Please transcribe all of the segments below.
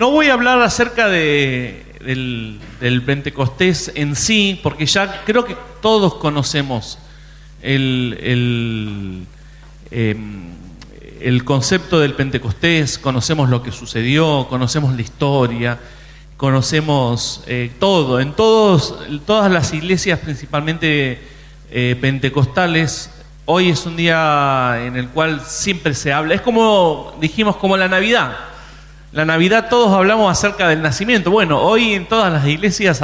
no voy a hablar acerca del Pentecostés en sí, porque ya creo que todos conocemos el concepto del Pentecostés, conocemos lo que sucedió, conocemos la historia, conocemos todo. En todas las iglesias, principalmente pentecostales, hoy es un día en el cual siempre se habla. Es como dijimos, como la Navidad. La Navidad todos hablamos acerca del nacimiento. Bueno, hoy en todas las iglesias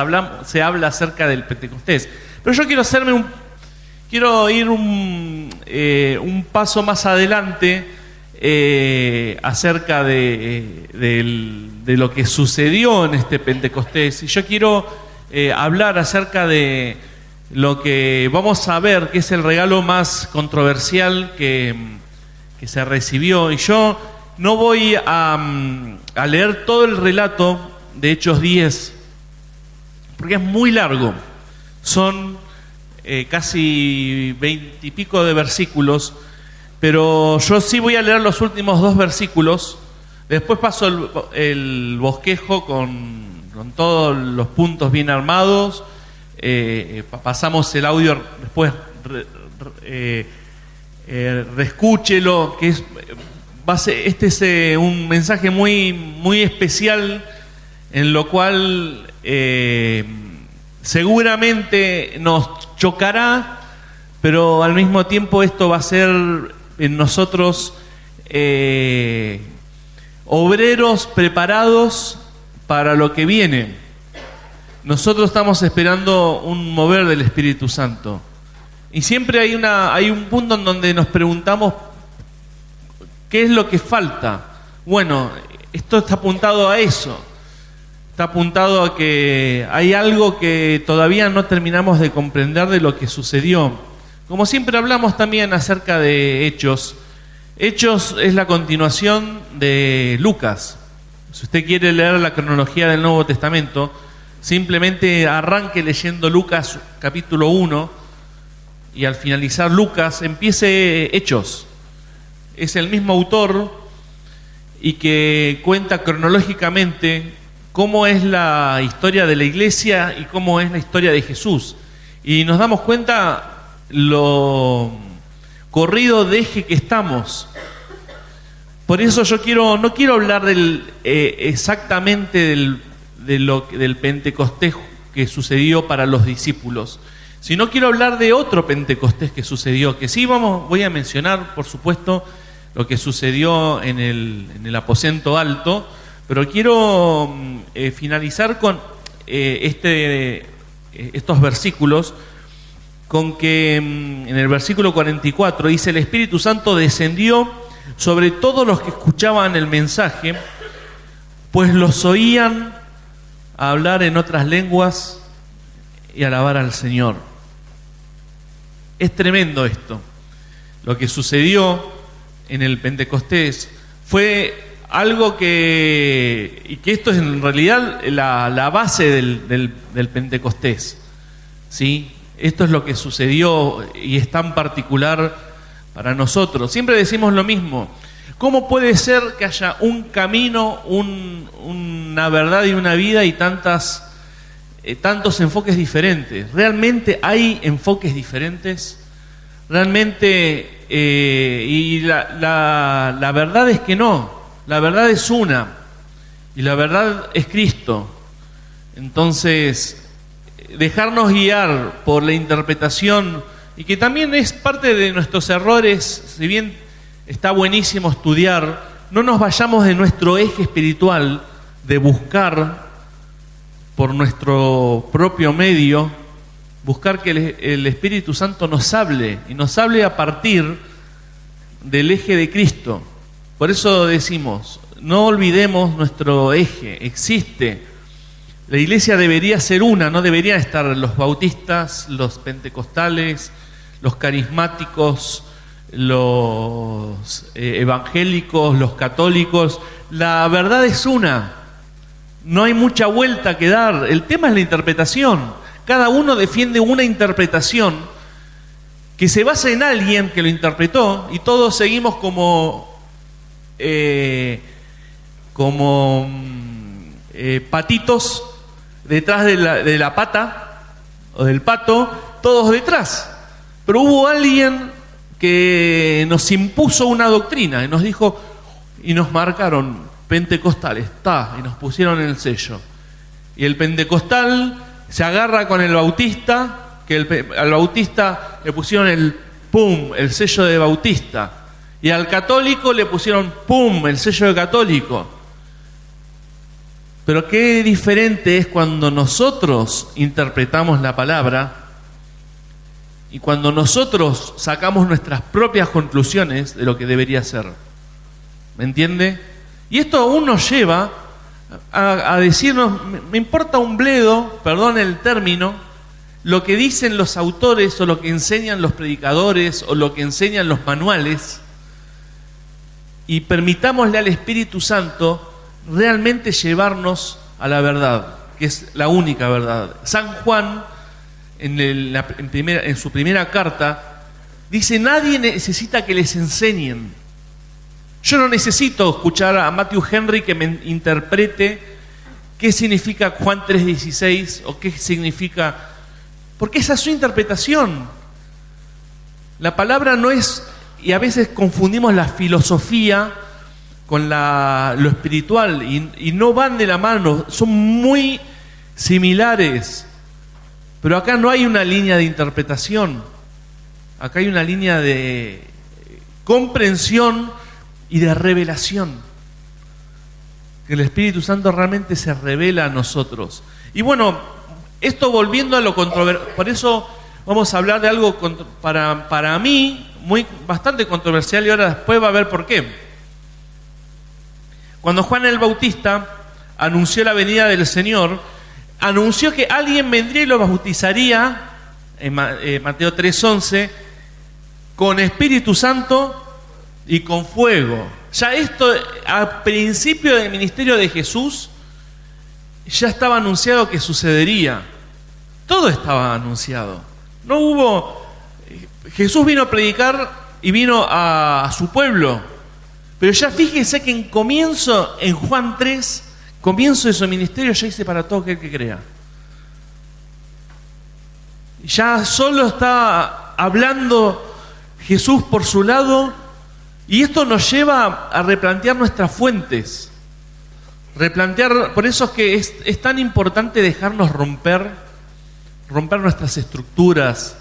se habla acerca del Pentecostés. Pero yo quiero ir un paso más adelante acerca de lo que sucedió en este Pentecostés. Y yo quiero hablar acerca de lo que vamos a ver, que es el regalo más controversial que se recibió. Y yo no voy a leer todo el relato de Hechos 10, porque es muy largo. Son casi 20 y pico de versículos, pero yo sí voy a leer los últimos 2 versículos. Después paso el bosquejo con todos los puntos bien armados. Pasamos el audio después, reescúchelo, que este es un mensaje muy, muy especial, en lo cual seguramente nos chocará, pero al mismo tiempo esto va a ser en nosotros obreros preparados para lo que viene. Nosotros estamos esperando un mover del Espíritu Santo, y siempre hay un punto en donde nos preguntamos ¿qué es lo que falta? Bueno, esto está apuntado a eso. Está apuntado a que hay algo que todavía no terminamos de comprender de lo que sucedió. Como siempre hablamos también acerca de Hechos. Hechos es la continuación de Lucas. Si usted quiere leer la cronología del Nuevo Testamento, simplemente arranque leyendo Lucas capítulo 1 y al finalizar Lucas empiece Hechos. Es el mismo autor y que cuenta cronológicamente cómo es la historia de la iglesia y cómo es la historia de Jesús. Y nos damos cuenta lo corrido de eje que estamos. Por eso yo no quiero hablar exactamente del Pentecostés que sucedió para los discípulos, sino quiero hablar de otro Pentecostés que sucedió, que sí voy a mencionar, por supuesto, lo que sucedió en el aposento alto, pero quiero finalizar con estos versículos, con que en el versículo 44 dice: el Espíritu Santo descendió sobre todos los que escuchaban el mensaje, pues los oían hablar en otras lenguas y alabar al Señor. Es tremendo esto. Lo que sucedió en el Pentecostés fue algo que esto es en realidad la base del Pentecostés, ¿sí? Esto es lo que sucedió y es tan particular para nosotros. Siempre decimos lo mismo: ¿cómo puede ser que haya un camino, una verdad y una vida y tantos enfoques diferentes? ¿Realmente hay enfoques diferentes? ¿Realmente? Y la verdad es que no. La verdad es una, y la verdad es Cristo. Entonces, dejarnos guiar por la interpretación, y que también es parte de nuestros errores, si bien está buenísimo estudiar, no nos vayamos de nuestro eje espiritual, de buscar por nuestro propio medio, buscar que el Espíritu Santo nos hable, y nos hable a partir del eje de Cristo. Por eso decimos, no olvidemos nuestro eje, existe. La iglesia debería ser una, no deberían estar los bautistas, los pentecostales, los carismáticos, los evangélicos, los católicos. La verdad es una, no hay mucha vuelta que dar. El tema es la interpretación. Cada uno defiende una interpretación que se basa en alguien que lo interpretó, y todos seguimos como patitos detrás de la pata o del pato, todos detrás. Pero hubo alguien que nos impuso una doctrina y nos dijo, y nos marcaron pentecostales, y nos pusieron el sello. Y el pentecostal se agarra con el bautista, que al bautista le pusieron el sello de bautista. Y al católico le pusieron el sello de católico. Pero qué diferente es cuando nosotros interpretamos la palabra y cuando nosotros sacamos nuestras propias conclusiones de lo que debería ser. ¿Me entiende? Y esto aún nos lleva a decirnos, me importa un bledo, perdón el término, lo que dicen los autores o lo que enseñan los predicadores o lo que enseñan los manuales, y permitámosle al Espíritu Santo realmente llevarnos a la verdad, que es la única verdad. San Juan, en su primera carta, dice, nadie necesita que les enseñen. Yo no necesito escuchar a Matthew Henry que me interprete qué significa Juan 3:16 o qué significa... Porque esa es su interpretación. La palabra no es... Y a veces confundimos la filosofía con lo espiritual y no van de la mano, son muy similares. Pero acá no hay una línea de interpretación, acá hay una línea de comprensión y de revelación. Que el Espíritu Santo realmente se revela a nosotros. Y bueno, esto volviendo a lo controversial, por eso vamos a hablar de algo para mí bastante controversial y ahora después va a ver por qué. Cuando Juan el Bautista anunció la venida del Señor, anunció que alguien vendría y lo bautizaría, en Mateo 3:11, con Espíritu Santo y con fuego. Ya esto, al principio del ministerio de Jesús, ya estaba anunciado que sucedería. Todo estaba anunciado. No hubo... Jesús vino a predicar y vino a su pueblo. Pero ya fíjense que en Juan 3, comienzo de su ministerio, ya dice para todo aquel que crea. Ya solo está hablando Jesús por su lado, y esto nos lleva a replantear nuestras fuentes. Por eso es que es tan importante dejarnos romper nuestras estructuras,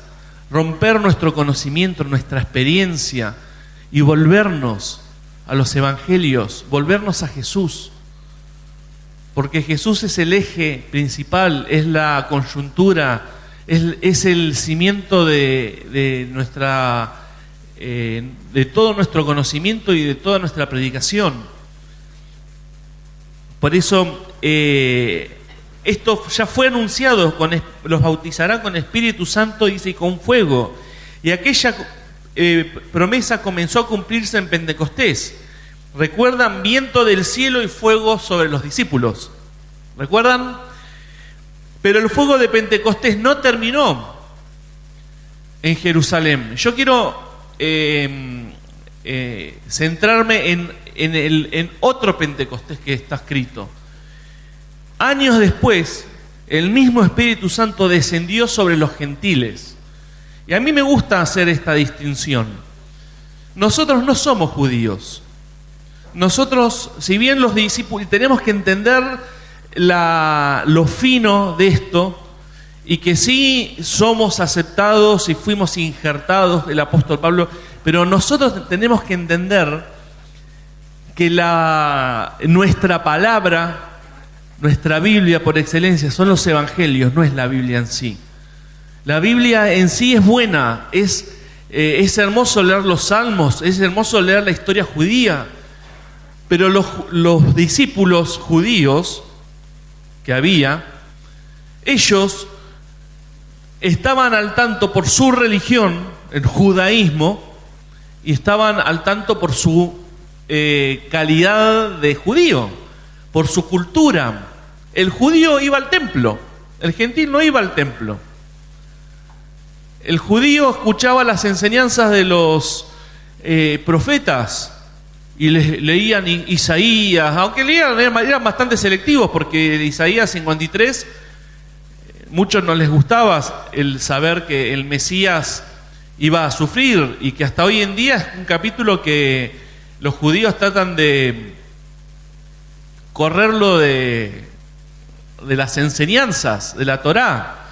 romper nuestro conocimiento, nuestra experiencia y volvernos a los evangelios, volvernos a Jesús. Porque Jesús es el eje principal, es la coyuntura, es el cimiento de todo nuestro conocimiento y de toda nuestra predicación. Por eso esto ya fue anunciado, los bautizará con Espíritu Santo, dice, y con fuego. Y aquella promesa comenzó a cumplirse en Pentecostés. ¿Recuerdan? Viento del cielo y fuego sobre los discípulos. ¿Recuerdan? Pero el fuego de Pentecostés no terminó en Jerusalén. Yo quiero centrarme en otro Pentecostés que está escrito. Años después, el mismo Espíritu Santo descendió sobre los gentiles. Y a mí me gusta hacer esta distinción. Nosotros no somos judíos. Nosotros, si bien los discípulos, tenemos que entender lo fino de esto, y que sí somos aceptados y fuimos injertados, el apóstol Pablo, pero nosotros tenemos que entender que nuestra palabra, nuestra Biblia por excelencia son los evangelios, no es la Biblia en sí. La Biblia en sí es buena, es hermoso leer los salmos, es hermoso leer la historia judía, pero los discípulos judíos que había, ellos estaban al tanto por su religión, el judaísmo, y estaban al tanto por su calidad de judío, por su cultura. El judío iba al templo, el gentil no iba al templo. El judío escuchaba las enseñanzas de los profetas y leían Isaías, aunque eran bastante selectivos, porque de Isaías 53 muchos no les gustaba el saber que el Mesías iba a sufrir, y que hasta hoy en día es un capítulo que los judíos tratan de correrlo de las enseñanzas de la Torá,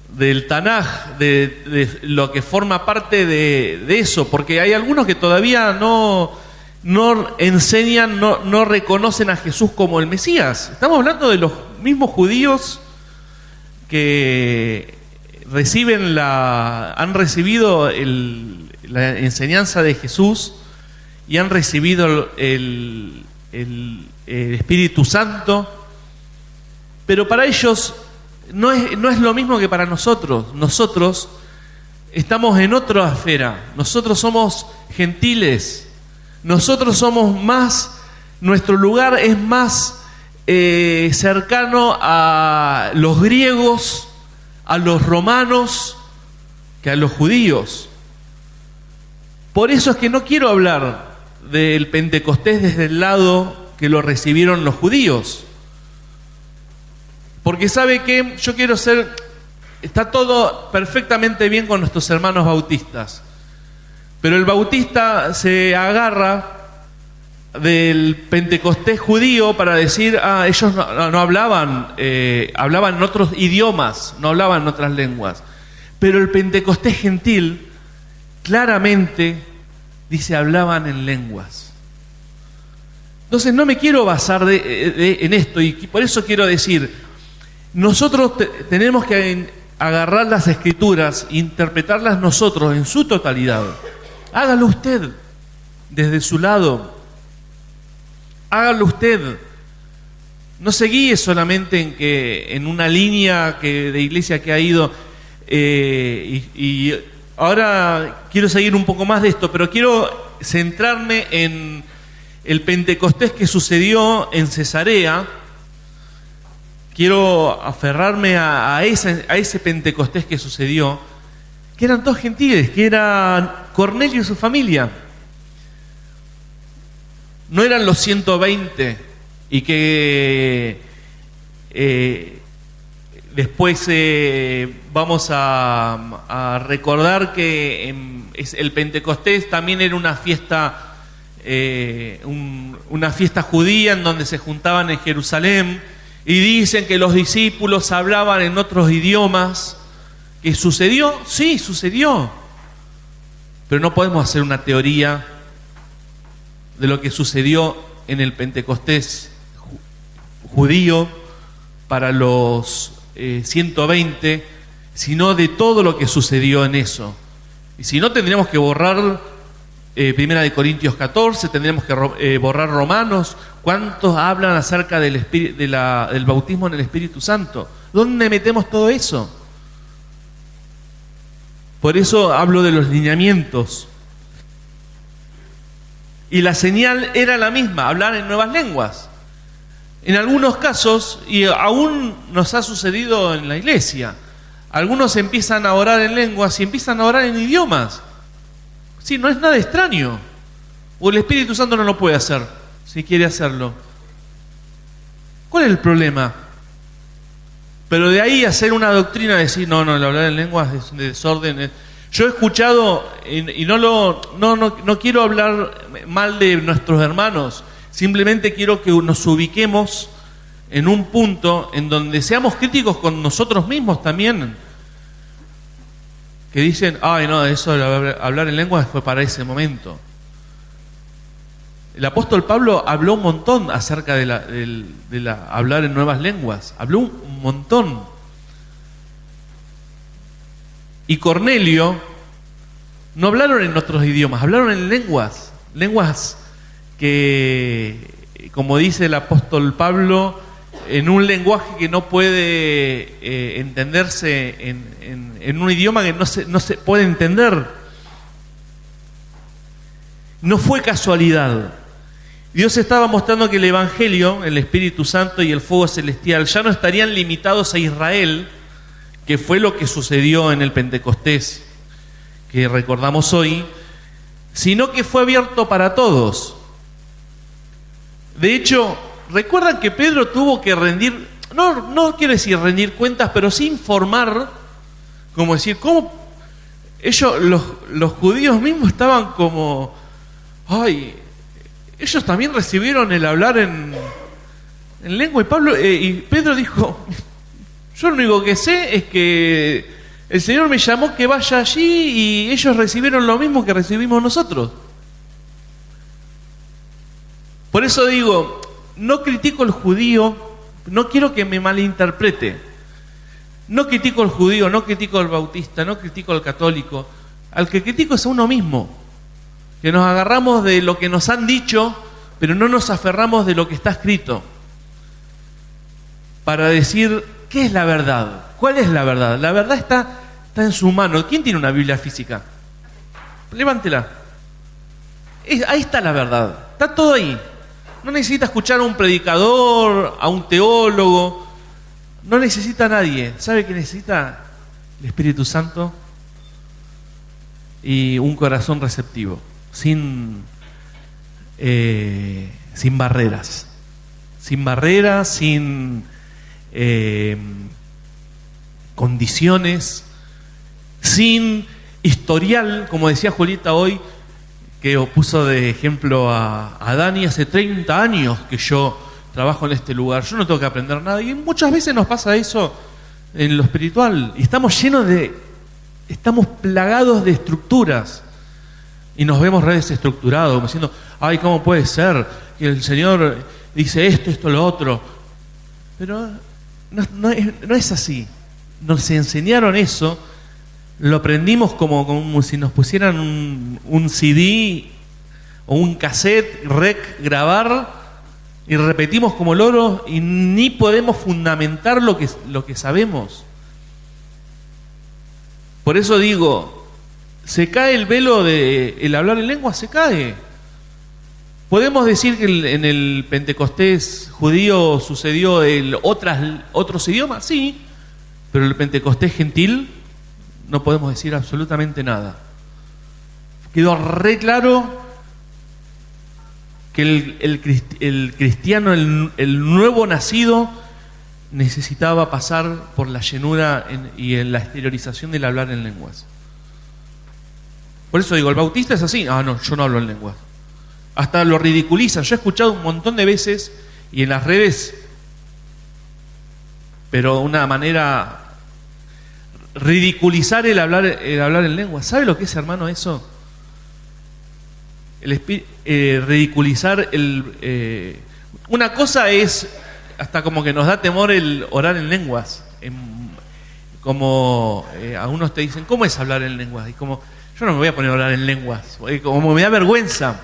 del Tanaj, de lo que forma parte de eso, porque hay algunos que todavía no enseñan, no reconocen a Jesús como el Mesías. Estamos hablando de los mismos judíos que han recibido la enseñanza de Jesús y han recibido el Espíritu Santo, pero para ellos no es lo mismo que para nosotros. Nosotros estamos en otra esfera, nosotros somos gentiles, nosotros somos más, nuestro lugar es más cercano a los griegos, a los romanos, que a los judíos. Por eso es que no quiero hablar del Pentecostés desde el lado que lo recibieron los judíos, porque sabe que yo quiero está todo perfectamente bien con nuestros hermanos bautistas, pero el bautista se agarra del Pentecostés judío para decir, ellos no hablaban, hablaban en otros idiomas, no hablaban en otras lenguas, pero el Pentecostés gentil claramente dice hablaban en lenguas. Entonces no me quiero basar en esto, y por eso quiero decir, nosotros tenemos que agarrar las Escrituras e interpretarlas nosotros en su totalidad. Hágalo usted desde su lado. Hágalo usted. No se guíe solamente en una línea de iglesia que ha ido. Y ahora quiero seguir un poco más de esto, pero quiero centrarme en el Pentecostés que sucedió en Cesarea. Quiero aferrarme a ese Pentecostés que sucedió, que eran todos gentiles, que eran Cornelio y su familia. No eran los 120, y que después vamos a recordar que el Pentecostés también era una fiesta, una fiesta judía en donde se juntaban en Jerusalén. Y dicen que los discípulos hablaban en otros idiomas. ¿Que sucedió? Sí, sucedió. Pero no podemos hacer una teoría de lo que sucedió en el Pentecostés judío para los 120, sino de todo lo que sucedió en eso. Y si no, tendríamos que borrar Primera de Corintios 14, tendríamos que borrar Romanos. ¿Cuántos hablan acerca del bautismo en el Espíritu Santo? ¿Dónde metemos todo eso? Por eso hablo de los lineamientos. Y la señal era la misma, hablar en nuevas lenguas. En algunos casos, y aún nos ha sucedido en la iglesia, algunos empiezan a orar en lenguas y empiezan a orar en idiomas. Sí, no es nada extraño. O el Espíritu Santo no lo puede hacer, si quiere hacerlo. ¿Cuál es el problema? Pero de ahí hacer una doctrina, decir, no, el hablar en lenguas es un desorden. Yo he escuchado, y no quiero hablar mal de nuestros hermanos, simplemente quiero que nos ubiquemos en un punto en donde seamos críticos con nosotros mismos también. Que dicen, eso de hablar en lenguas fue para ese momento. El apóstol Pablo habló un montón acerca de hablar en nuevas lenguas. Habló un montón. Y Cornelio no hablaron en otros idiomas, hablaron en lenguas que, como dice el apóstol Pablo, en un lenguaje que no puede entenderse en un idioma que no se puede entender. No fue casualidad. Dios estaba mostrando que el Evangelio, el Espíritu Santo y el fuego celestial ya no estarían limitados a Israel, que fue lo que sucedió en el Pentecostés que recordamos hoy, sino que fue abierto para todos. De hecho, ¿recuerdan que Pedro tuvo que rendir, no quiero decir rendir cuentas, pero sí informar, como decir, cómo ellos, los judíos mismos estaban como, ay, ellos también recibieron el hablar en lengua, y Pedro dijo, yo lo único que sé es que el Señor me llamó que vaya allí y ellos recibieron lo mismo que recibimos nosotros. Por eso digo, no critico al judío, no quiero que me malinterprete. No critico al judío, no critico al bautista, no critico al católico. Al que critico es a uno mismo. Que nos agarramos de lo que nos han dicho, pero no nos aferramos de lo que está escrito. Para decir, ¿qué es la verdad? ¿Cuál es la verdad? La verdad está en su mano. ¿Quién tiene una Biblia física? Levántela. Ahí está la verdad. Está todo ahí. No necesita escuchar a un predicador, a un teólogo. No necesita a nadie. ¿Sabe qué necesita? El Espíritu Santo y un corazón receptivo, sin barreras. Sin barreras, sin condiciones, sin historial, como decía Julieta hoy, que puso de ejemplo a Dani. Hace 30 años que yo trabajo en este lugar, yo no tengo que aprender nada, y muchas veces nos pasa eso en lo espiritual, y estamos plagados de estructuras, y nos vemos desestructurados, como diciendo, ay, ¿cómo puede ser que el Señor dice esto, lo otro? Pero no es así. Nos enseñaron eso, lo aprendimos como si nos pusieran un CD o un cassette, grabar, y repetimos como loros y ni podemos fundamentar lo que sabemos. Por eso digo, se cae el velo el hablar en lengua, se cae. Podemos decir que en el Pentecostés judío sucedió otros idiomas, sí, pero en el Pentecostés gentil no podemos decir absolutamente nada. Quedó re claro que el cristiano, el nuevo nacido, necesitaba pasar por la llenura y en la exteriorización del hablar en lenguas. Por eso digo, el bautista es así. No, yo no hablo en lenguas. Hasta lo ridiculizan. Yo he escuchado un montón de veces y en las redes, pero de una manera, ridiculizar el hablar en lenguas. ¿Sabe lo que es, hermano, eso? Ridiculizar una cosa es, hasta como que nos da temor el orar en lenguas. Como algunos te dicen, ¿cómo es hablar en lenguas? Y como, yo no me voy a poner a orar en lenguas, como me da vergüenza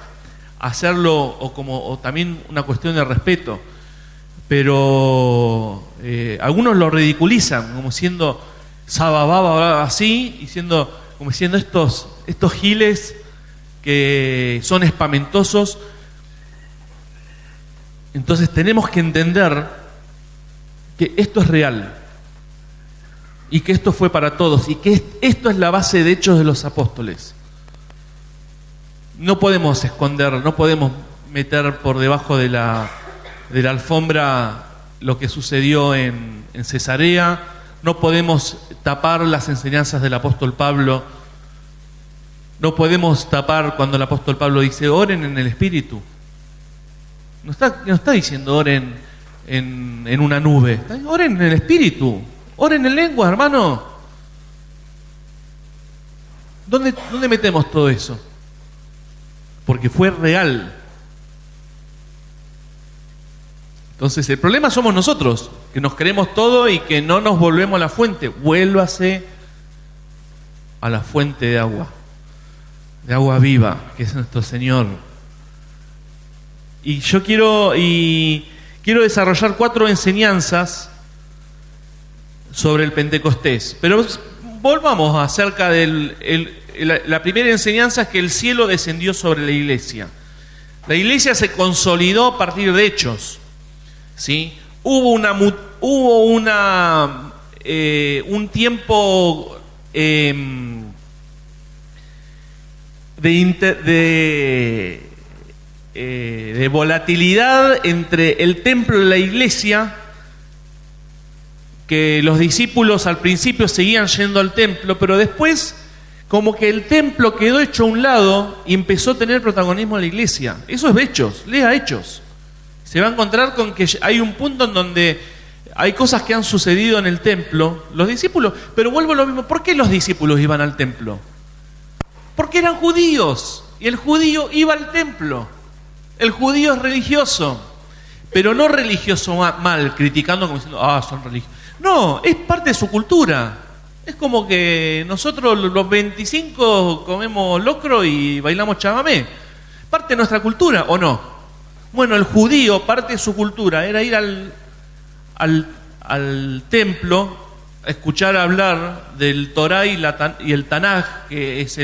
hacerlo, o también una cuestión de respeto. Pero algunos lo ridiculizan, como siendo sabababa así, como siendo estos giles que son espamentosos. Entonces tenemos que entender que esto es real y que esto fue para todos y que esto es la base de Hechos de los Apóstoles. No podemos esconder, no podemos meter por debajo de la alfombra lo que sucedió en Cesarea, no podemos tapar las enseñanzas del apóstol Pablo. No podemos tapar cuando el apóstol Pablo dice, oren en el Espíritu. No está diciendo oren en una nube. Oren en el Espíritu. Oren en lengua, hermano. ¿Dónde metemos todo eso? Porque fue real. Entonces el problema somos nosotros, que nos creemos todo y que no nos volvemos a la fuente. Vuélvase a la fuente de agua viva, que es nuestro Señor. Y yo quiero desarrollar 4 enseñanzas sobre el Pentecostés. Pero volvamos acerca la primera enseñanza, es que el cielo descendió sobre la iglesia. La iglesia se consolidó a partir de Hechos, ¿sí? Hubo un tiempo de de volatilidad entre el templo y la iglesia, que los discípulos al principio seguían yendo al templo, pero después como que el templo quedó hecho a un lado y empezó a tener protagonismo en la iglesia. Eso es Hechos, lea Hechos. Se va a encontrar con que hay un punto en donde hay cosas que han sucedido en el templo, los discípulos, pero vuelvo a lo mismo, ¿por qué los discípulos iban al templo? Porque eran judíos, y el judío iba al templo. El judío es religioso, pero no religioso mal, criticando como diciendo, son religiosos. No, es parte de su cultura. Es como que nosotros los 25 comemos locro y bailamos chamamé. Parte de nuestra cultura, ¿o no? Bueno, el judío, parte de su cultura era ir al templo a escuchar hablar del Torá y el Tanaj, que es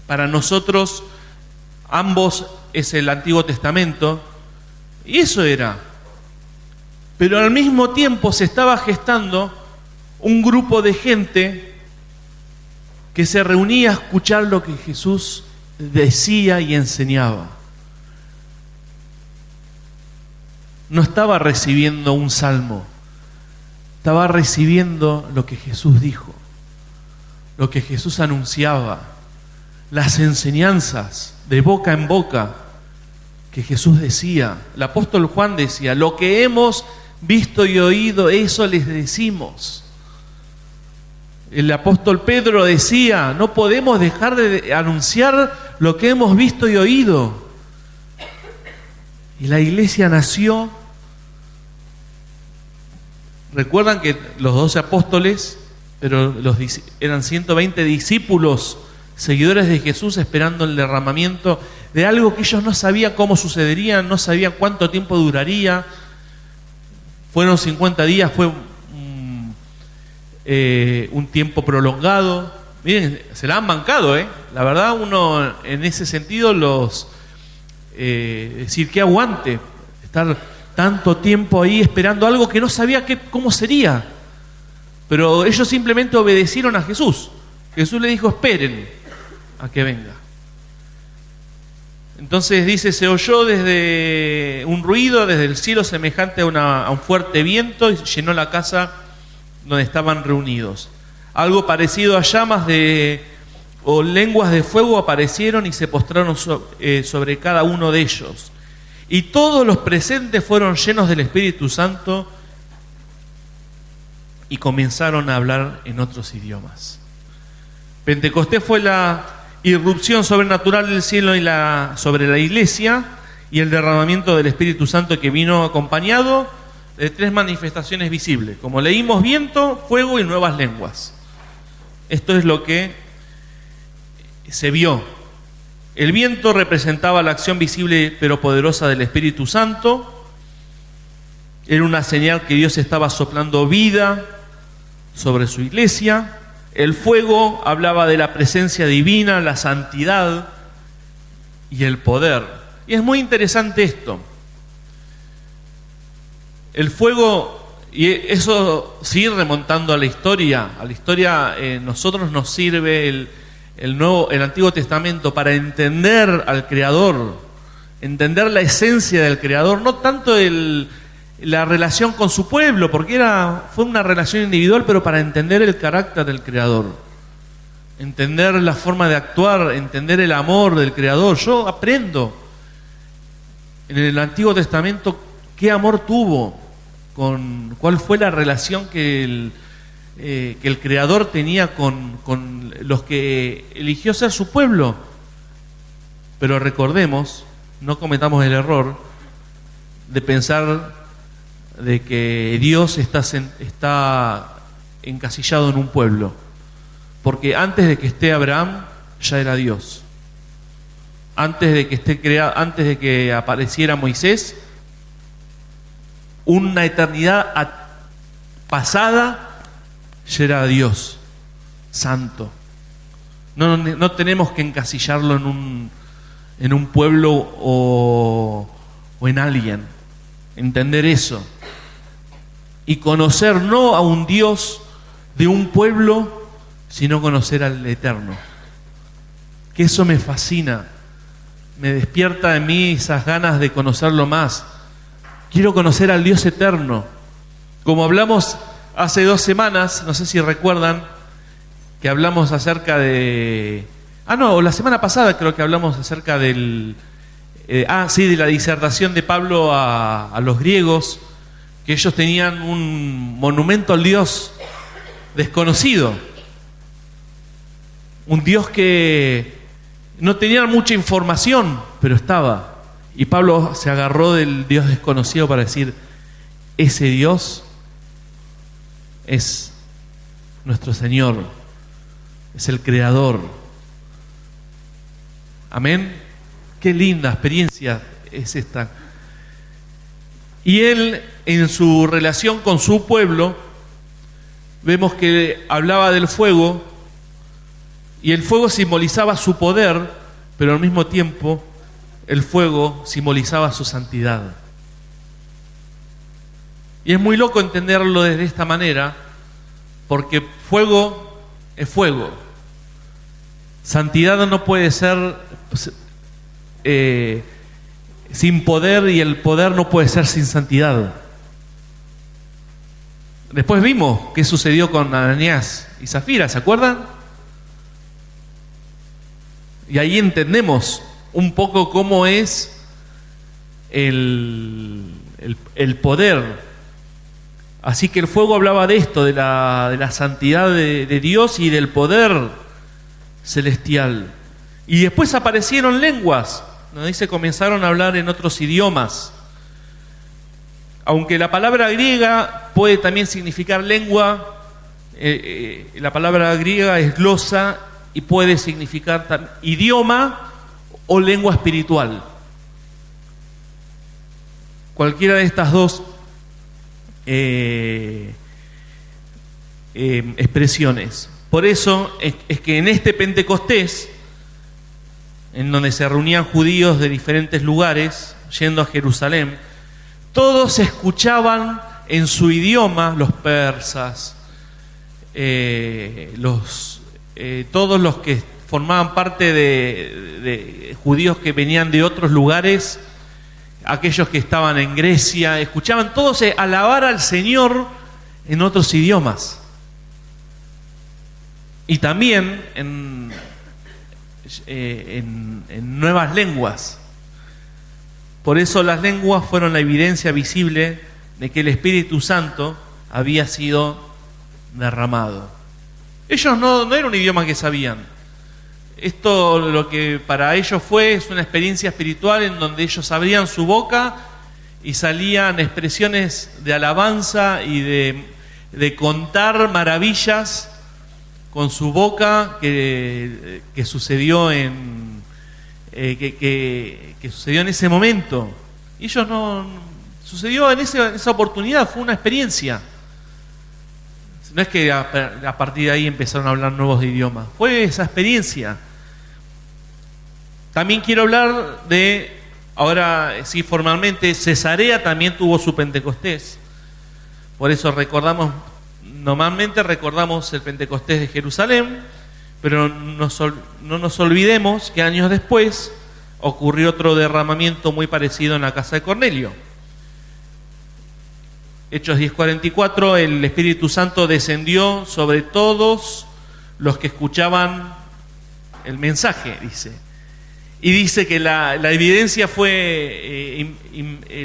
para nosotros ambos es el Antiguo Testamento. Y eso era. Pero al mismo tiempo se estaba gestando un grupo de gente que se reunía a escuchar lo que Jesús decía y enseñaba. No estaba recibiendo un salmo, estaba recibiendo lo que Jesús dijo, lo que Jesús anunciaba, las enseñanzas de boca en boca que Jesús decía. El apóstol Juan decía, lo que hemos visto y oído, eso les decimos. El apóstol Pedro decía, no podemos dejar de anunciar lo que hemos visto y oído. Y la iglesia nació. Recuerdan que los 12 apóstoles, pero eran 120 discípulos, seguidores de Jesús, esperando el derramamiento de algo que ellos no sabían cómo sucedería, no sabían cuánto tiempo duraría. Fueron 50 días, fue un tiempo prolongado. Miren, se la han bancado, La verdad, uno en ese sentido decir que aguante, estar tanto tiempo ahí esperando algo que no sabía cómo sería. Pero ellos simplemente obedecieron a Jesús. Jesús le dijo, esperen a que venga. Entonces dice, se oyó desde un ruido desde el cielo semejante a un fuerte viento y llenó la casa donde estaban reunidos. Algo parecido a llamas o lenguas de fuego aparecieron y se postraron sobre cada uno de ellos. Y todos los presentes fueron llenos del Espíritu Santo y comenzaron a hablar en otros idiomas. Pentecostés fue la irrupción sobrenatural del cielo sobre la iglesia y el derramamiento del Espíritu Santo que vino acompañado de 3 manifestaciones visibles. Como leímos, viento, fuego y nuevas lenguas. Esto es lo que se vio. El viento representaba la acción visible pero poderosa del Espíritu Santo. Era una señal que Dios estaba soplando vida sobre su iglesia. El fuego hablaba de la presencia divina, la santidad y el poder. Y es muy interesante esto. El fuego, y eso sigue remontando a la historia. A la historia nosotros nos sirve el Antiguo Testamento para entender al Creador, entender la esencia del Creador, no tanto la relación con su pueblo, porque fue una relación individual, pero para entender el carácter del Creador, entender la forma de actuar, entender el amor del Creador. Yo aprendo en el Antiguo Testamento qué amor tuvo, cuál fue la relación que el Creador tenía con los que eligió ser su pueblo. Pero recordemos, no cometamos el error de pensar de que Dios está encasillado en un pueblo, porque antes de que esté Abraham ya era Dios. Antes de que apareciera Moisés, una eternidad pasada, ya era Dios santo. No tenemos que encasillarlo en un pueblo o en alguien. Entender eso y conocer no a un Dios de un pueblo, sino conocer al Eterno. Que eso me fascina, me despierta en mí esas ganas de conocerlo más. Quiero conocer al Dios eterno. Como hablamos hace 2 semanas, no sé si recuerdan, que hablamos acerca de... la semana pasada creo que hablamos acerca de la disertación de Pablo a los griegos, que ellos tenían un monumento al Dios desconocido. Un Dios que no tenía mucha información, pero estaba. Y Pablo se agarró del Dios desconocido para decir, ese Dios es nuestro Señor, es el Creador. Amén. Qué linda experiencia es esta. Y él, en su relación con su pueblo, vemos que hablaba del fuego, y el fuego simbolizaba su poder, pero al mismo tiempo el fuego simbolizaba su santidad. Y es muy loco entenderlo desde esta manera, porque fuego es fuego. Santidad no puede ser sin poder, y el poder no puede ser sin santidad. Después vimos qué sucedió con Ananías y Zafira, ¿se acuerdan? Y ahí entendemos un poco cómo es el poder. Así que el fuego hablaba de esto, de la santidad de Dios y del poder celestial. Y después aparecieron lenguas, nos dice, comenzaron a hablar en otros idiomas. Aunque la palabra griega puede también significar lengua, la palabra griega es glosa y puede significar idioma o lengua espiritual. Cualquiera de estas dos expresiones. Por eso es que en este Pentecostés, en donde se reunían judíos de diferentes lugares yendo a Jerusalén, todos escuchaban en su idioma, los persas, todos los que formaban parte de judíos que venían de otros lugares, aquellos que estaban en Grecia, escuchaban todos alabar al Señor en otros idiomas. Y también en nuevas lenguas. Por eso las lenguas fueron la evidencia visible de que el Espíritu Santo había sido derramado. Ellos no era un idioma que sabían. Esto, lo que para ellos es una experiencia espiritual en donde ellos abrían su boca y salían expresiones de alabanza y de contar maravillas con su boca que sucedió que sucedió en ese momento. Y ellos sucedió en esa oportunidad, fue una experiencia. No es que a partir de ahí empezaron a hablar nuevos idiomas, fue esa experiencia. También quiero hablar ahora sí formalmente, Cesarea también tuvo su Pentecostés. Por eso normalmente recordamos el Pentecostés de Jerusalén, pero no nos olvidemos que años después ocurrió otro derramamiento muy parecido en la casa de Cornelio. Hechos 10:44, el Espíritu Santo descendió sobre todos los que escuchaban el mensaje, dice. Y dice que la evidencia fue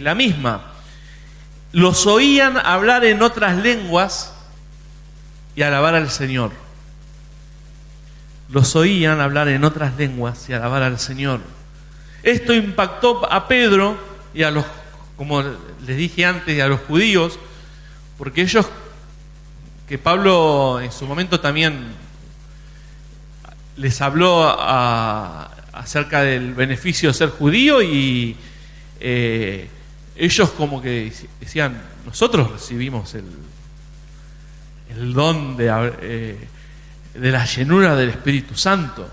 la misma. Los oían hablar en otras lenguas y alabar al Señor. Los oían hablar en otras lenguas y alabar al Señor. Esto impactó a Pedro y a los, como les dije antes, a los judíos, porque ellos, que Pablo en su momento también les habló acerca del beneficio de ser judío, y ellos como que decían, nosotros recibimos el don de la llenura del Espíritu Santo.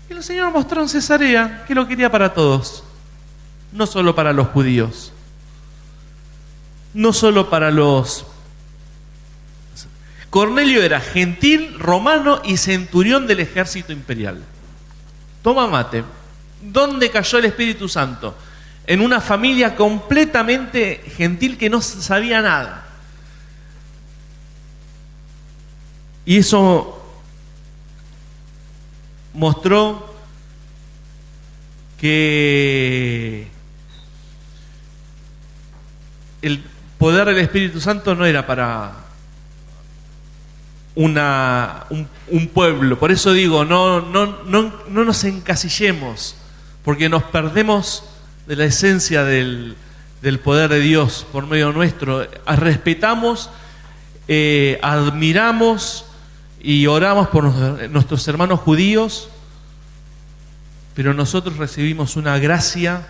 Y el Señor mostró en Cesarea que lo quería para todos, no solo para los judíos, no solo para los... Cornelio era gentil, romano y centurión del ejército imperial. Toma mate, ¿Dónde cayó el Espíritu Santo? En una familia completamente gentil que no sabía nada. Y eso mostró que el poder del Espíritu Santo no era para un pueblo. Por eso digo, no nos encasillemos, porque nos perdemos de la esencia del poder de Dios por medio nuestro. Respetamos, admiramos y oramos por nuestros hermanos judíos, pero nosotros recibimos una gracia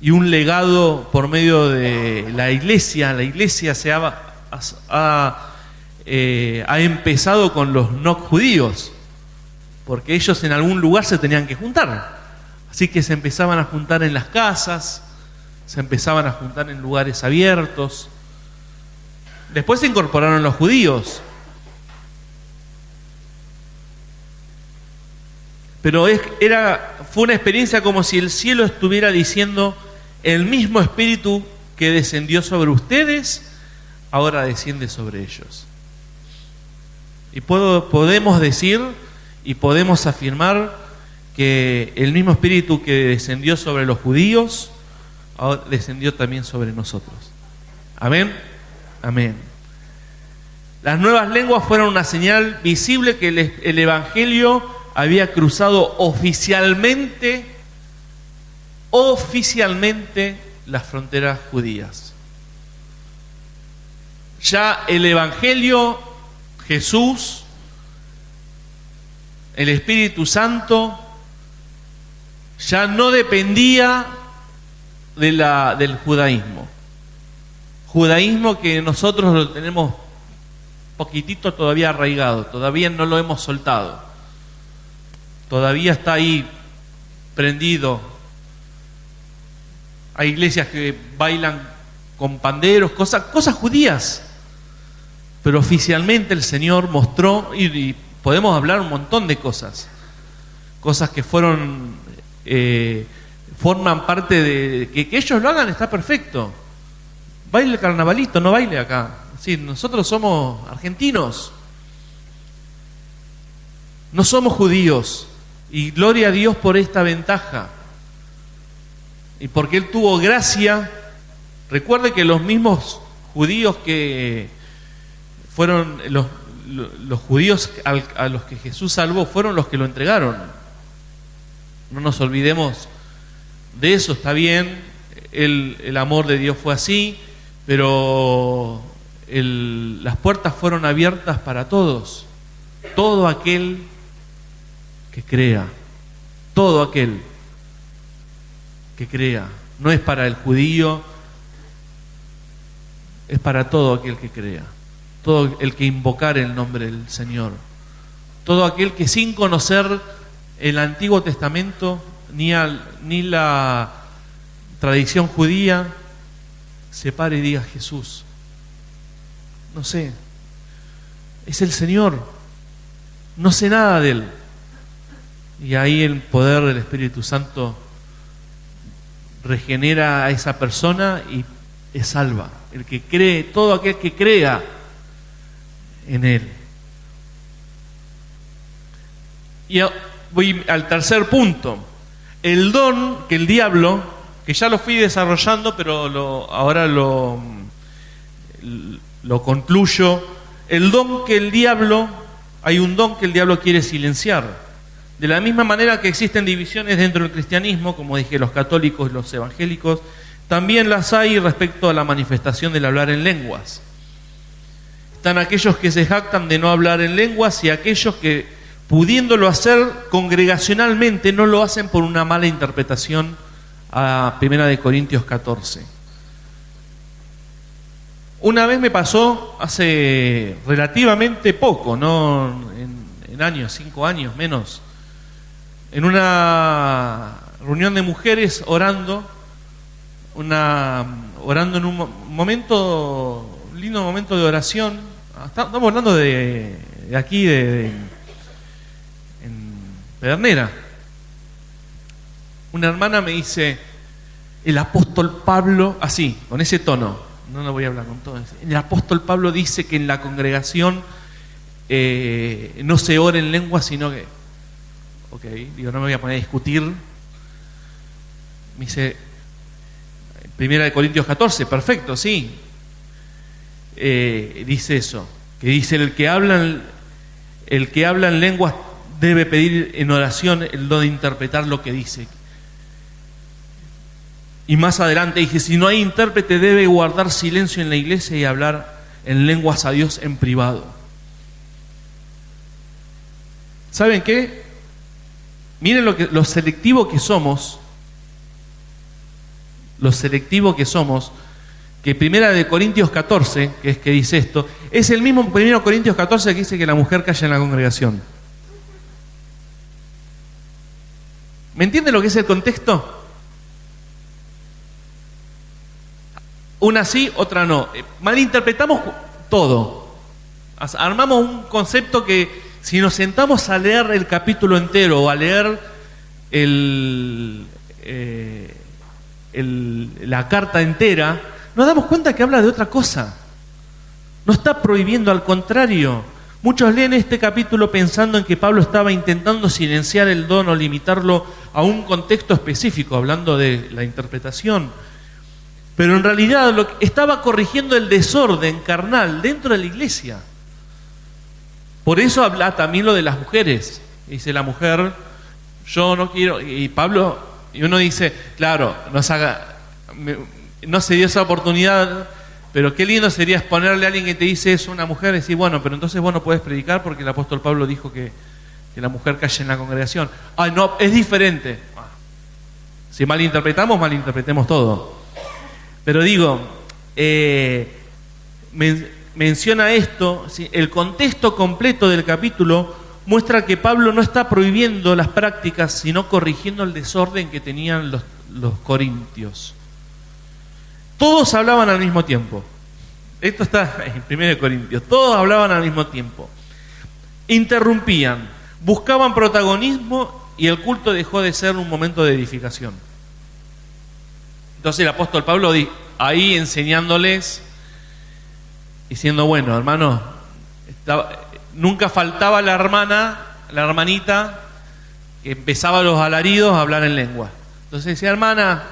y un legado por medio de la iglesia. La iglesia ha empezado con los no judíos, porque ellos en algún lugar se tenían que juntar. Así que se empezaban a juntar en las casas, se empezaban a juntar en lugares abiertos. Después se incorporaron los judíos. Pero fue una experiencia como si el cielo estuviera diciendo: el mismo Espíritu que descendió sobre ustedes, ahora desciende sobre ellos. Y podemos decir y podemos afirmar que el mismo Espíritu que descendió sobre los judíos, ahora descendió también sobre nosotros. Amén. Amén. Las nuevas lenguas fueron una señal visible que el Evangelio había cruzado oficialmente las fronteras judías. Ya el Evangelio, Jesús, el Espíritu Santo, ya no dependía del judaísmo. Judaísmo que nosotros lo tenemos poquitito todavía arraigado, todavía no lo hemos soltado. Todavía está ahí prendido. Hay iglesias que bailan con panderos, cosas judías. Pero oficialmente el Señor mostró, y podemos hablar un montón de cosas que forman parte de que ellos lo hagan. Está perfecto. Baile el carnavalito, no baile acá. Sí, nosotros somos argentinos, no somos judíos. Y gloria a Dios por esta ventaja. Y porque Él tuvo gracia. Recuerde que los mismos judíos que fueron los judíos a los que Jesús salvó, fueron los que lo entregaron. No nos olvidemos de eso. Está bien, el amor de Dios fue así, pero las puertas fueron abiertas para todos. Todo aquel que crea, todo aquel que crea. No es para el judío, es para todo aquel que crea, todo el que invocare el nombre del Señor, todo aquel que sin conocer el Antiguo Testamento ni la tradición judía se pare y diga: Jesús, no sé, es el Señor, no sé nada de Él. Y ahí el poder del Espíritu Santo regenera a esa persona y es salva. El que cree, todo aquel que crea en Él. Y voy al tercer punto. El don que el diablo, que ya lo fui desarrollando, pero ahora lo concluyo. El don que el diablo, hay un don que el diablo quiere silenciar. De la misma manera que existen divisiones dentro del cristianismo, como dije, los católicos y los evangélicos, también las hay respecto a la manifestación del hablar en lenguas. Están aquellos que se jactan de no hablar en lenguas y aquellos que, pudiéndolo hacer congregacionalmente, no lo hacen por una mala interpretación a 1 Corintios 14. Una vez me pasó, hace relativamente poco, no en años, 5 años menos, en una reunión de mujeres orando en un lindo momento de oración. Estamos hablando de aquí, en Pedernera. Una hermana me dice, el apóstol Pablo, así, con ese tono, no lo voy a hablar con todo, el apóstol Pablo dice que en la congregación no se ora en lengua, sino que, ok, digo, no me voy a poner a discutir. Me dice, 1 Corintios 14, perfecto, sí. Dice eso, que dice el que habla en lenguas debe pedir en oración el don de interpretar lo que dice. Y más adelante dije, si no hay intérprete debe guardar silencio en la iglesia y hablar en lenguas a Dios en privado. ¿Saben qué? Miren lo selectivo que somos. Lo selectivo que somos, que 1 Corintios 14, que es que dice esto, es el mismo 1 Corintios 14 que dice que la mujer calla en la congregación. ¿Me entienden lo que es el contexto? Una sí, otra no. Malinterpretamos todo. Armamos un concepto que si nos sentamos a leer el capítulo entero o a leer la carta entera, nos damos cuenta que habla de otra cosa. No está prohibiendo, al contrario. Muchos leen este capítulo pensando en que Pablo estaba intentando silenciar el don o limitarlo a un contexto específico, hablando de la interpretación. Pero en realidad estaba corrigiendo el desorden carnal dentro de la iglesia. Por eso habla también lo de las mujeres. Dice la mujer, yo no quiero, y Pablo, y uno dice, claro, no se dio esa oportunidad, pero qué lindo sería exponerle a alguien que te dice eso a una mujer y decir, bueno, pero entonces vos no podés predicar porque el apóstol Pablo dijo que la mujer calle en la congregación. Ay, no, es diferente. Si malinterpretemos todo. Pero digo, menciona esto, ¿sí? El contexto completo del capítulo muestra que Pablo no está prohibiendo las prácticas, sino corrigiendo el desorden que tenían los corintios. Todos hablaban al mismo tiempo. Esto está en 1 Corintios. Todos hablaban al mismo tiempo. Interrumpían, buscaban protagonismo y el culto dejó de ser un momento de edificación. Entonces el apóstol Pablo ahí enseñándoles, diciendo, bueno, hermanos, nunca faltaba la hermanita que empezaba los alaridos a hablar en lengua. Entonces decía, hermana,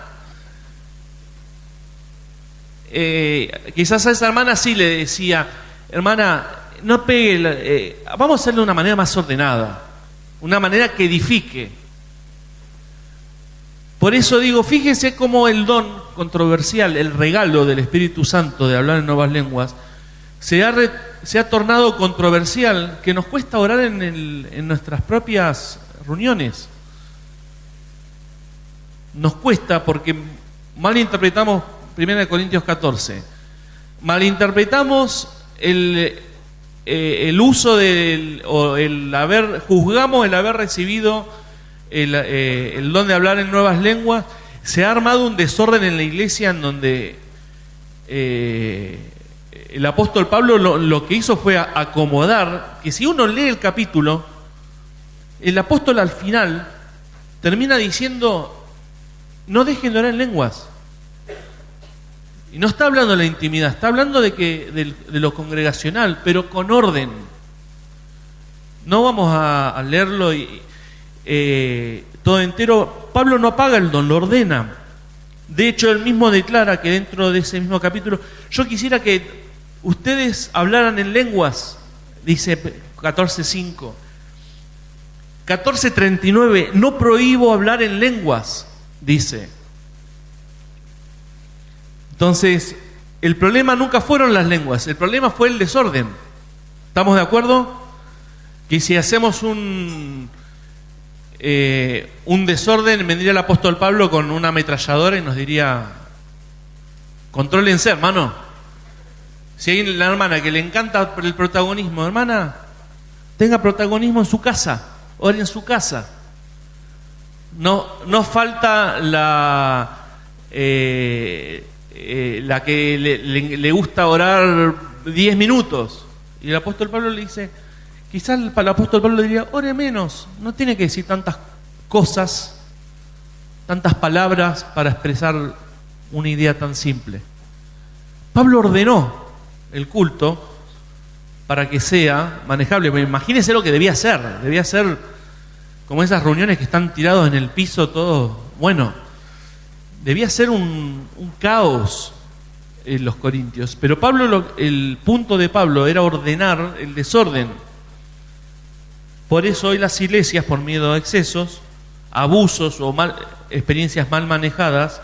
quizás a esa hermana sí le decía, hermana, no pegue, vamos a hacerlo de una manera más ordenada, una manera que edifique. Por eso digo, fíjense cómo el don controversial, el regalo del Espíritu Santo de hablar en nuevas lenguas, se ha tornado controversial, que nos cuesta orar en nuestras propias reuniones. Nos cuesta porque malinterpretamos 1 Corintios 14, malinterpretamos el uso juzgamos el haber recibido el don de hablar en nuevas lenguas. Se ha armado un desorden en la iglesia en donde el apóstol Pablo lo que hizo fue acomodar, que si uno lee el capítulo, el apóstol al final termina diciendo, no dejen de orar en lenguas. Y no está hablando de la intimidad, está hablando de lo congregacional, pero con orden. No vamos a leerlo todo entero. Pablo no apaga el don, lo ordena. De hecho, él mismo declara que dentro de ese mismo capítulo, yo quisiera que ustedes hablaran en lenguas, dice 14:5. 14:39, no prohíbo hablar en lenguas, dice. Entonces, el problema nunca fueron las lenguas, el problema fue el desorden. ¿Estamos de acuerdo? Que si hacemos un desorden, vendría el apóstol Pablo con una ametralladora y nos diría, contrólense, hermano. Si hay la hermana que le encanta el protagonismo, hermana, tenga protagonismo en su casa, ore en su casa. No falta la que le gusta orar 10 minutos. Y el apóstol Pablo le dice, quizás el apóstol Pablo le diría, ore menos, no tiene que decir tantas cosas tantas palabras para expresar una idea tan simple. Pablo ordenó el culto para que sea manejable. Imagínense lo que debía ser. Debía ser como esas reuniones que están tirados en el piso todos. Bueno, debía ser un caos en los corintios. Pero el punto de Pablo era ordenar el desorden. Por eso hoy las iglesias, por miedo a excesos, abusos o experiencias mal manejadas,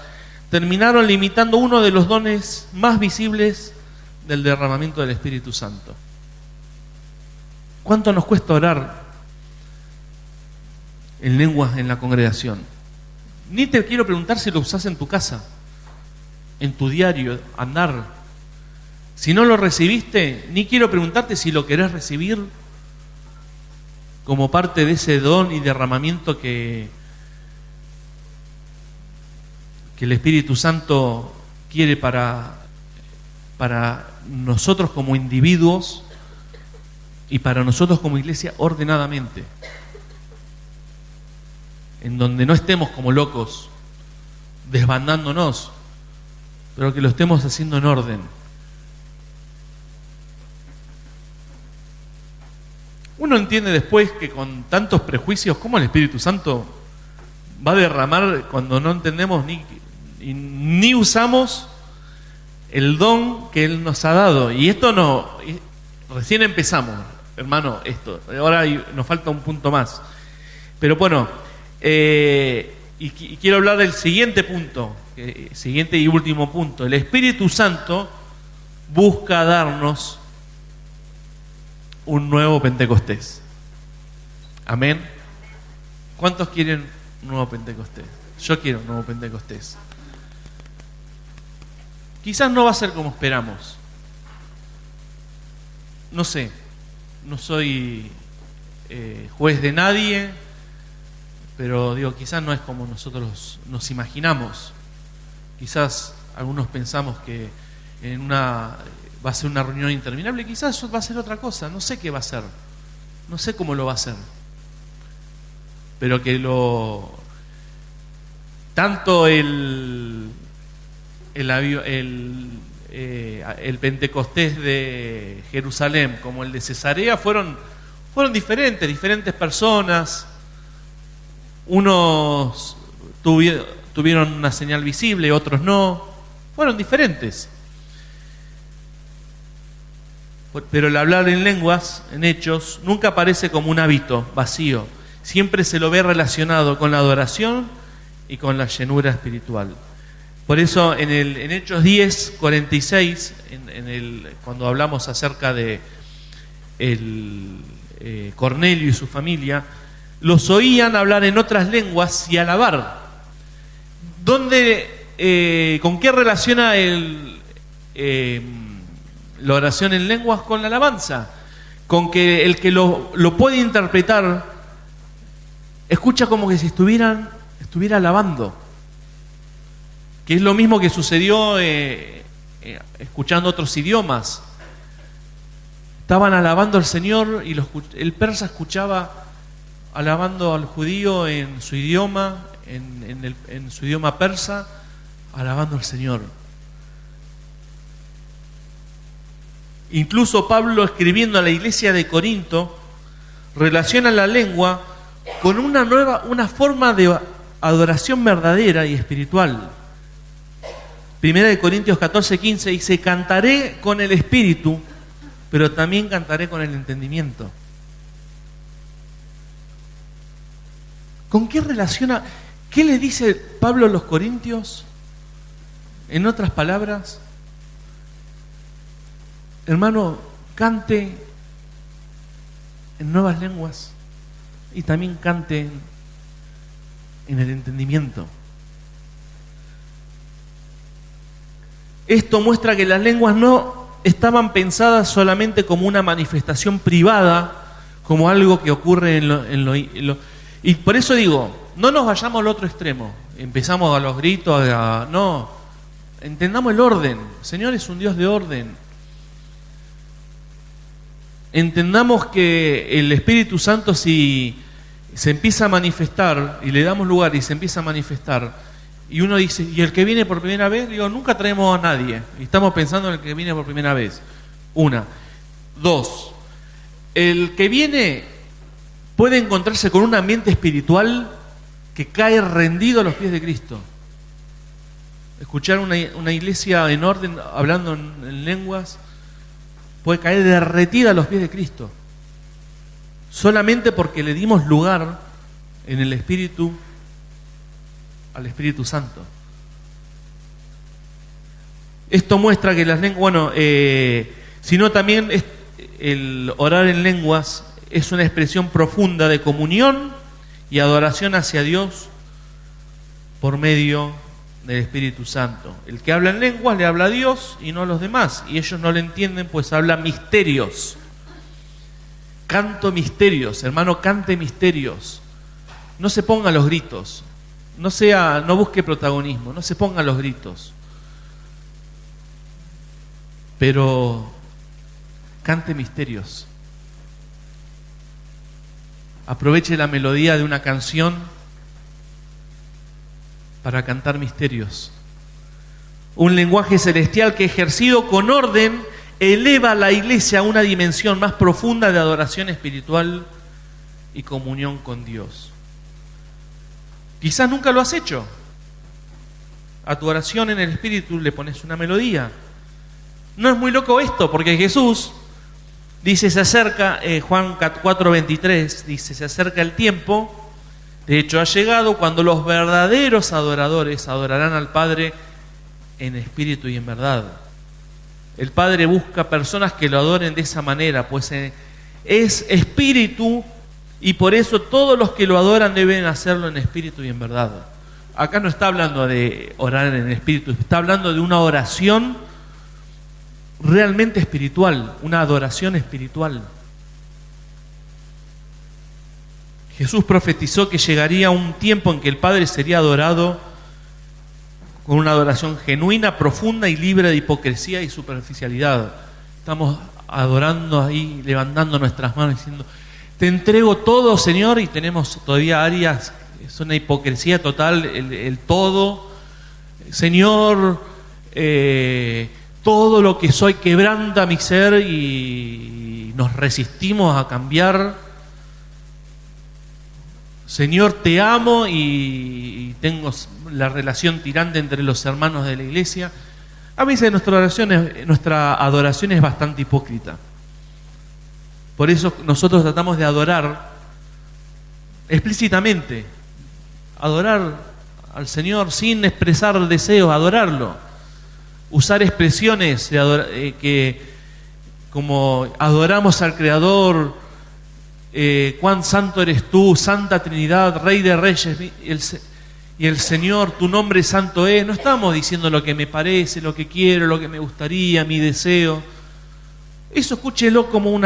terminaron limitando uno de los dones más visibles del derramamiento del Espíritu Santo. ¿Cuánto nos cuesta orar en lenguas en la congregación? Ni te quiero preguntar si lo usás en tu casa, en tu diario, andar. Si no lo recibiste, ni quiero preguntarte si lo querés recibir como parte de ese don y derramamiento que el Espíritu Santo quiere para nosotros como individuos y para nosotros como iglesia ordenadamente, en donde no estemos como locos desbandándonos, pero que lo estemos haciendo en orden. Uno entiende después que con tantos prejuicios, ¿cómo el Espíritu Santo va a derramar cuando no entendemos ni usamos el don que Él nos ha dado? Y esto no, recién empezamos, hermano, esto. Ahora nos falta un punto más. Pero bueno, y quiero hablar del siguiente punto, siguiente y último punto. El Espíritu Santo busca darnos un nuevo Pentecostés. Amén. ¿Cuántos quieren un nuevo Pentecostés? Yo quiero un nuevo Pentecostés. Quizás no va a ser como esperamos. No sé, no soy juez de nadie, pero digo, quizás no es como nosotros nos imaginamos. Quizás algunos pensamos que va a ser una reunión interminable, quizás va a ser otra cosa, no sé qué va a ser, no sé cómo lo va a hacer, pero que tanto el Pentecostés de Jerusalén como el de Cesarea fueron diferentes personas. Unos tuvieron una señal visible, otros no, fueron diferentes. Pero el hablar en lenguas, en hechos, nunca aparece como un hábito vacío. Siempre se lo ve relacionado con la adoración y con la llenura espiritual. Por eso en Hechos 10, 46, cuando hablamos acerca de Cornelio y su familia, los oían hablar en otras lenguas y alabar. ¿Con qué relaciona la oración en lenguas? Con la alabanza, con que el que lo puede interpretar escucha como que si estuviera alabando, que es lo mismo que sucedió escuchando otros idiomas. Estaban alabando al Señor y el persa escuchaba alabando al judío en su idioma, en su idioma persa, alabando al Señor. Incluso Pablo, escribiendo a la iglesia de Corinto, relaciona la lengua con una forma de adoración verdadera y espiritual. Primera de Corintios 14:15 dice: cantaré con el espíritu, pero también cantaré con el entendimiento. ¿Con qué relaciona? ¿Qué le dice Pablo a los corintios? En otras palabras, hermano, cante en nuevas lenguas y también cante en el entendimiento. Esto muestra que las lenguas no estaban pensadas solamente como una manifestación privada, como algo que ocurre y por eso digo, no nos vayamos al otro extremo. Empezamos a los gritos, no. Entendamos el orden. El Señor es un Dios de orden. Entendamos que el Espíritu Santo, si se empieza a manifestar, y le damos lugar y se empieza a manifestar, y uno dice, ¿y el que viene por primera vez? Digo, nunca traemos a nadie, y estamos pensando en el que viene por primera vez. Una. Dos, el que viene puede encontrarse con un ambiente espiritual que cae rendido a los pies de Cristo. Escuchar una iglesia en orden, hablando en lenguas, puede caer derretida a los pies de Cristo. Solamente porque le dimos lugar en el Espíritu al Espíritu Santo. Esto muestra que las lenguas, sino también el orar en lenguas es una expresión profunda de comunión y adoración hacia Dios por medio del Espíritu Santo. El que habla en lenguas le habla a Dios y no a los demás, y ellos no le entienden, pues habla misterios. Canto misterios, hermano, cante misterios. No se ponga a los gritos, no busque protagonismo, no se ponga a los gritos. Pero cante misterios. Aproveche la melodía de una canción para cantar misterios. Un lenguaje celestial que, ejercido con orden, eleva a la iglesia a una dimensión más profunda de adoración espiritual y comunión con Dios. Quizás nunca lo has hecho. A tu oración en el Espíritu le pones una melodía. No es muy loco esto, porque Jesús dice, se acerca, Juan 4:23, dice, se acerca el tiempo, de hecho ha llegado, cuando los verdaderos adoradores adorarán al Padre en espíritu y en verdad. El Padre busca personas que lo adoren de esa manera, pues es espíritu, y por eso todos los que lo adoran deben hacerlo en espíritu y en verdad. Acá no está hablando de orar en espíritu, está hablando de una oración realmente espiritual, una adoración espiritual. Jesús profetizó que llegaría un tiempo en que el Padre sería adorado con una adoración genuina, profunda y libre de hipocresía y superficialidad. Estamos adorando ahí, levantando nuestras manos, diciendo, te entrego todo, Señor, y tenemos todavía áreas, es una hipocresía total, el todo. Señor, todo lo que soy quebranta mi ser, y nos resistimos a cambiar. Señor, te amo, y tengo la relación tirante entre los hermanos de la iglesia. A veces nuestra adoración es bastante hipócrita. Por eso nosotros tratamos de adorar explícitamente, adorar al Señor sin expresar deseos, adorarlo. Usar expresiones que como adoramos al Creador, cuán santo eres tú, Santa Trinidad, Rey de Reyes, y el Señor, tu nombre santo es. No estamos diciendo lo que me parece, lo que quiero, lo que me gustaría, mi deseo. Eso escúchelo como un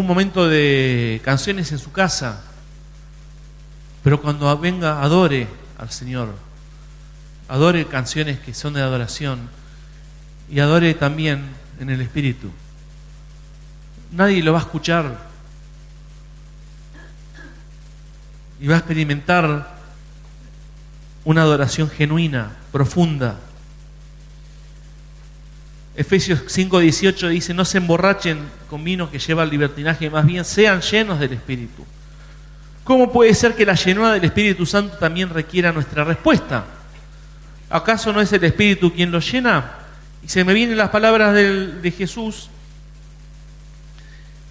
momento de canciones en su casa. Pero cuando venga, adore al Señor. Adore canciones que son de adoración, y adore también en el Espíritu. Nadie lo va a escuchar, y va a experimentar una adoración genuina, profunda. Efesios 5:18 dice, no se emborrachen con vino que lleva al libertinaje, más bien sean llenos del Espíritu. ¿Cómo puede ser que la llenura del Espíritu Santo también requiera nuestra respuesta? ¿Acaso no es el Espíritu quien lo llena? Y se me vienen las palabras de Jesús,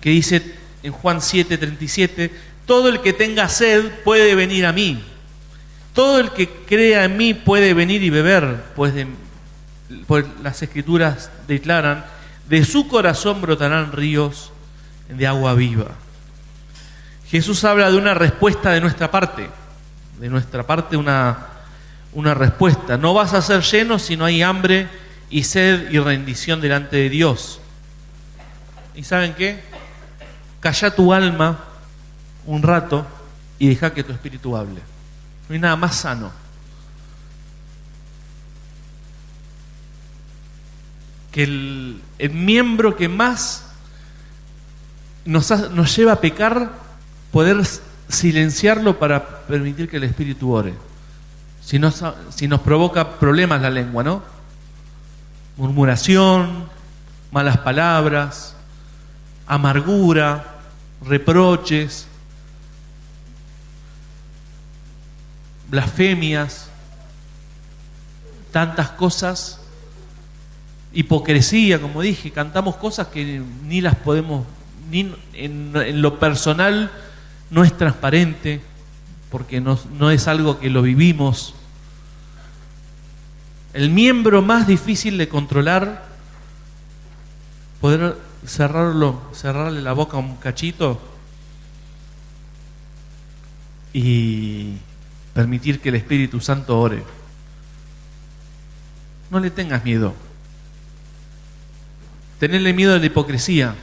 que dice en Juan 7:37, todo el que tenga sed puede venir a mí. Todo el que crea en mí puede venir y beber, pues las Escrituras declaran, de su corazón brotarán ríos de agua viva. Jesús habla de una respuesta de nuestra parte, una respuesta. No vas a ser lleno si no hay hambre y sed y rendición delante de Dios. ¿Y saben qué? Calla tu alma un rato y deja que tu espíritu hable. No hay nada más sano. Que el miembro que más nos lleva a pecar poder silenciarlo para permitir que el Espíritu ore. Si nos provoca problemas la lengua, ¿no? Murmuración, malas palabras, amargura, reproches, blasfemias, tantas cosas, hipocresía, como dije, cantamos cosas que ni las podemos, ni en lo personal no es transparente, porque no es algo que lo vivimos. El miembro más difícil de controlar, poder cerrarle la boca a un cachito y permitir que el Espíritu Santo ore. No le tengas miedo. Tenerle miedo a la hipocresía,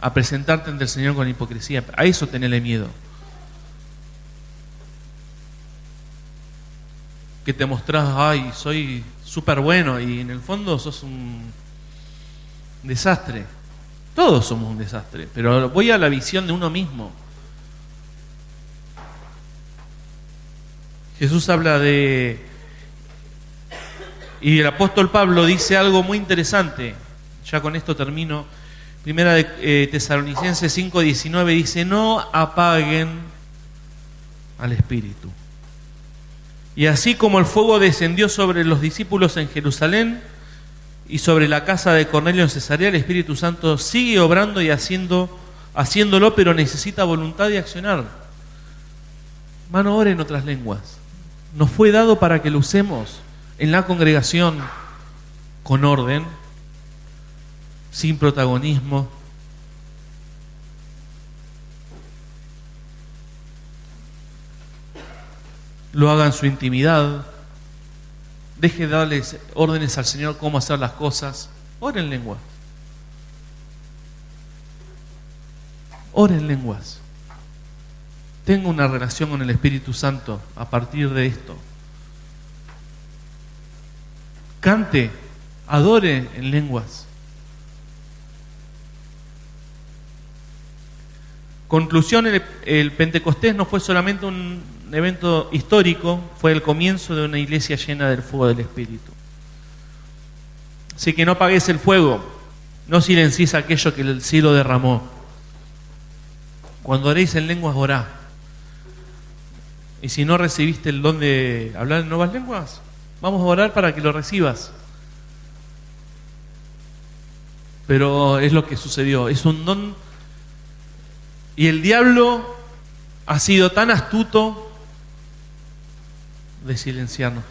a presentarte ante el Señor con hipocresía, a eso tenerle miedo. Que te mostrás, ay, soy súper bueno, y en el fondo sos un desastre. Todos somos un desastre, pero voy a la visión de uno mismo. Jesús habla de... Y el apóstol Pablo dice algo muy interesante. Ya con esto termino. Primera de Tesalonicenses 5:19 dice: no apaguen al Espíritu. Y así como el fuego descendió sobre los discípulos en Jerusalén y sobre la casa de Cornelio en Cesarea, el Espíritu Santo sigue obrando y haciéndolo, pero necesita voluntad y accionar. Hermano, ore en otras lenguas. Nos fue dado para que lo usemos en la congregación con orden, sin protagonismo. Lo haga en su intimidad. Deje de darles órdenes al Señor cómo hacer las cosas. Ore en lenguas. Ore en lenguas. Tenga una relación con el Espíritu Santo a partir de esto. Cante, adore en lenguas. Conclusión, el Pentecostés no fue solamente un evento histórico, fue el comienzo de una iglesia llena del fuego del Espíritu. Así que no apagues el fuego, no silencies aquello que el cielo derramó. Cuando oréis en lenguas, orá. Y si no recibiste el don de hablar en nuevas lenguas, vamos a orar para que lo recibas. Pero es lo que sucedió, es un don. Y el diablo ha sido tan astuto de silenciarnos.